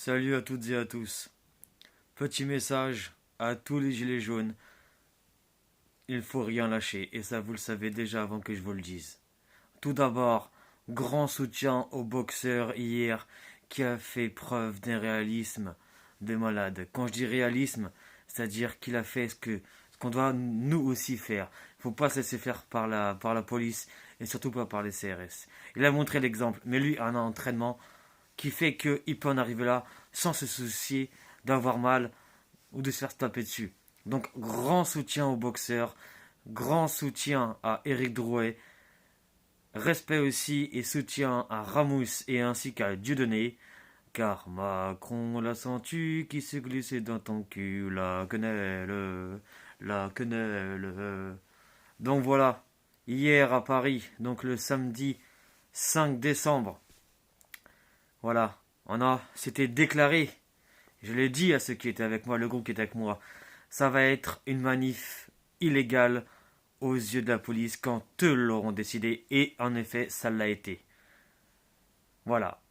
Salut à toutes et à tous. Petit message à tous les gilets jaunes. Il faut rien lâcher et ça vous le savez déjà avant que je vous le dise. Tout d'abord, grand soutien au boxeur hier qui a fait preuve d'un réalisme de malade. Quand je dis réalisme, c'est-à-dire qu'il a fait ce qu'on doit nous aussi faire. Il ne faut pas se laisser faire par la police et surtout pas par les CRS. Il a montré l'exemple, mais lui a un entraînement qui fait qu'il peut en arriver là sans se soucier d'avoir mal ou de se faire taper dessus. Donc grand soutien aux boxeurs, grand soutien à Eric Drouet, respect aussi et soutien à Ramous et ainsi qu'à Dieudonné, car Macron, la sens-tu qui s'est glissé dans ton cul, la quenelle, la quenelle. Donc voilà, hier à Paris, donc le samedi 5 décembre, voilà, c'était déclaré. Je l'ai dit à ceux qui étaient avec moi, le groupe qui était avec moi. Ça va être une manif illégale aux yeux de la police quand eux l'auront décidé. Et en effet, ça l'a été. Voilà.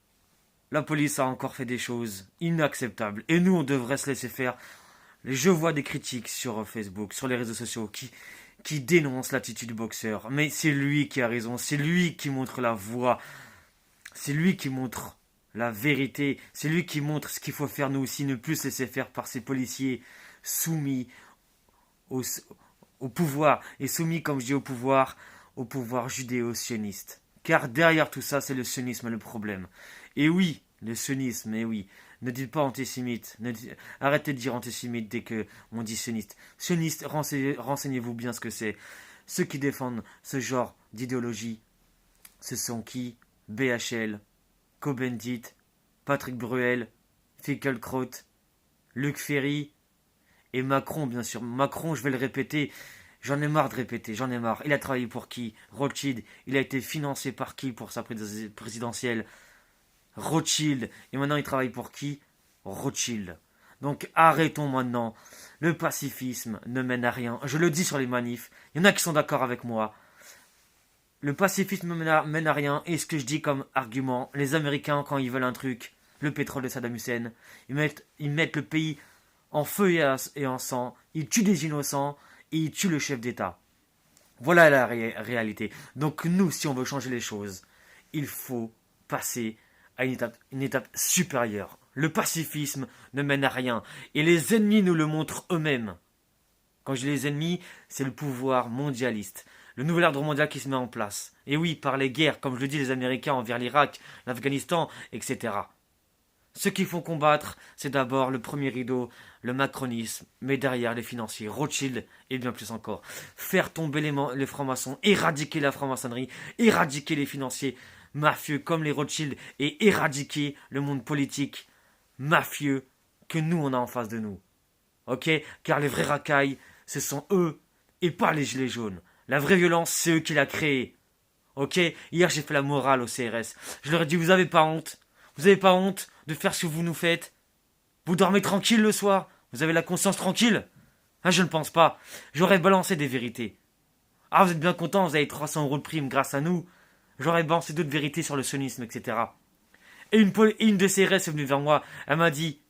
La police a encore fait des choses inacceptables. Et nous, on devrait se laisser faire. Je vois des critiques sur Facebook, sur les réseaux sociaux, qui dénoncent l'attitude du boxeur. Mais c'est lui qui a raison. C'est lui qui montre la voie. C'est lui qui montre la vérité. C'est lui qui montre ce qu'il faut faire nous aussi, ne plus se laisser faire par ces policiers soumis au, au pouvoir. Et soumis, comme je dis, au pouvoir judéo-sioniste. Car derrière tout ça, c'est le sionisme le problème. Et oui, le sionisme, et oui. Ne dites pas antisémite. Arrêtez de dire antisémite dès que on dit sioniste. Sioniste, renseignez-vous bien ce que c'est. Ceux qui défendent ce genre d'idéologie, ce sont qui? BHL, Cohn-Bendit, Patrick Bruel, Finkielkraut, Luc Ferry et Macron, bien sûr. Macron, je vais le répéter, j'en ai marre de répéter, j'en ai marre. Il a travaillé pour qui? Rothschild. Il a été financé par qui pour sa présidentielle? Rothschild. Et maintenant, il travaille pour qui? Rothschild. Donc arrêtons maintenant. Le pacifisme ne mène à rien. Je le dis sur les manifs. Il y en a qui sont d'accord avec moi. Le pacifisme mène à rien. Et ce que je dis comme argument, les Américains, quand ils veulent un truc, le pétrole de Saddam Hussein, ils mettent le pays en feu et en sang, ils tuent des innocents et ils tuent le chef d'État. Voilà la réalité. Donc nous, si on veut changer les choses, il faut passer à une étape supérieure. Le pacifisme ne mène à rien. Et les ennemis nous le montrent eux-mêmes. Quand je dis les ennemis, c'est le pouvoir mondialiste. Le nouvel ordre mondial qui se met en place. Et oui, par les guerres, comme je le dis, les Américains envers l'Irak, l'Afghanistan, etc. Ceux qui font combattre, c'est d'abord le premier rideau, le macronisme, mais derrière les financiers, Rothschild et bien plus encore. Faire tomber les francs-maçons, éradiquer la franc-maçonnerie, éradiquer les financiers mafieux comme les Rothschild et éradiquer le monde politique mafieux que nous on a en face de nous. Ok? Car les vrais racailles, ce sont eux et pas les gilets jaunes. La vraie violence, c'est eux qui l'a créée. Ok? Hier, j'ai fait la morale au CRS. Je leur ai dit, vous avez pas honte? Vous avez pas honte de faire ce que vous nous faites? Vous dormez tranquille le soir? Vous avez la conscience tranquille? Ah, je ne pense pas. J'aurais balancé des vérités. Ah, vous êtes bien content, vous avez 300 € de prime grâce à nous. J'aurais balancé d'autres vérités sur le sionisme, etc. Et une de CRS est venue vers moi. Elle m'a dit,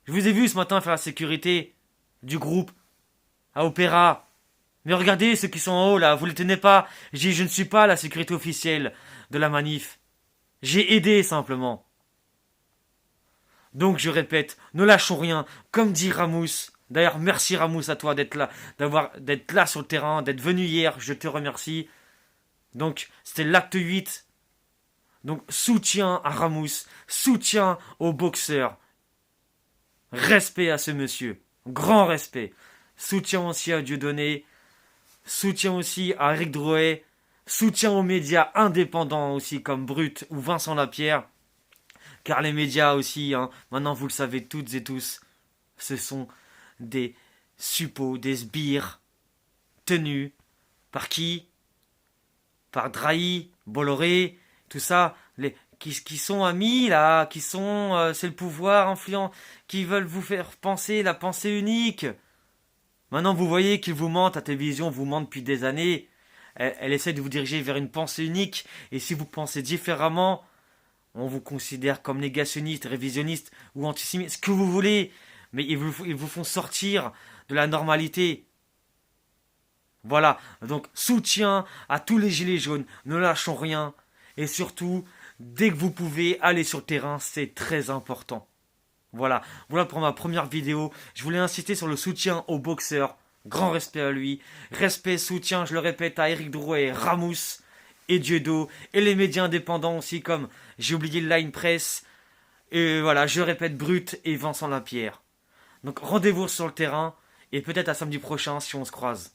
je vous ai vu ce matin faire la sécurité du groupe à Opéra. Mais regardez ceux qui sont en haut là, vous les tenez pas. J'ai dit, je ne suis pas la sécurité officielle de la manif. J'ai aidé simplement. Donc je répète, ne lâchons rien, comme dit Ramous. D'ailleurs, merci Ramous à toi d'être là, d'être là sur le terrain, d'être venu hier, je te remercie. Donc c'était l'acte 8. Donc soutien à Ramous, soutien aux boxeurs. Respect à ce monsieur, grand respect. Soutien aussi à Dieudonné, soutien aussi à Eric Drouet, soutien aux médias indépendants aussi comme Brut ou Vincent Lapierre. Car les médias aussi, hein, maintenant vous le savez toutes et tous, ce sont des suppôts, des sbires tenus par qui? Par Drahi, Bolloré, tout ça, qui sont amis là, qui sont, c'est le pouvoir influent, qui veulent vous faire penser la pensée unique. Maintenant vous voyez qu'ils vous mentent, la télévision vous ment depuis des années. Elle essaie de vous diriger vers une pensée unique, et si vous pensez différemment, On vous considère comme négationniste, révisionniste ou antisémite, ce que vous voulez, mais ils vous font sortir de la normalité. Voilà, donc soutien à tous les gilets jaunes, ne lâchons rien, et surtout, dès que vous pouvez, aller sur le terrain, c'est très important. Voilà, voilà pour ma première vidéo. Je voulais insister sur le soutien aux boxeurs. Grand respect à lui. Respect, soutien, je le répète, à Eric Drouet, Ramous et Dieudo. Et les médias indépendants aussi, comme j'ai oublié le Line Press. Et voilà, je répète, Brut et Vincent Lapierre. Donc rendez-vous sur le terrain. Et peut-être à samedi prochain si on se croise.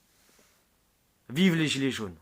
Vive les Gilets jaunes.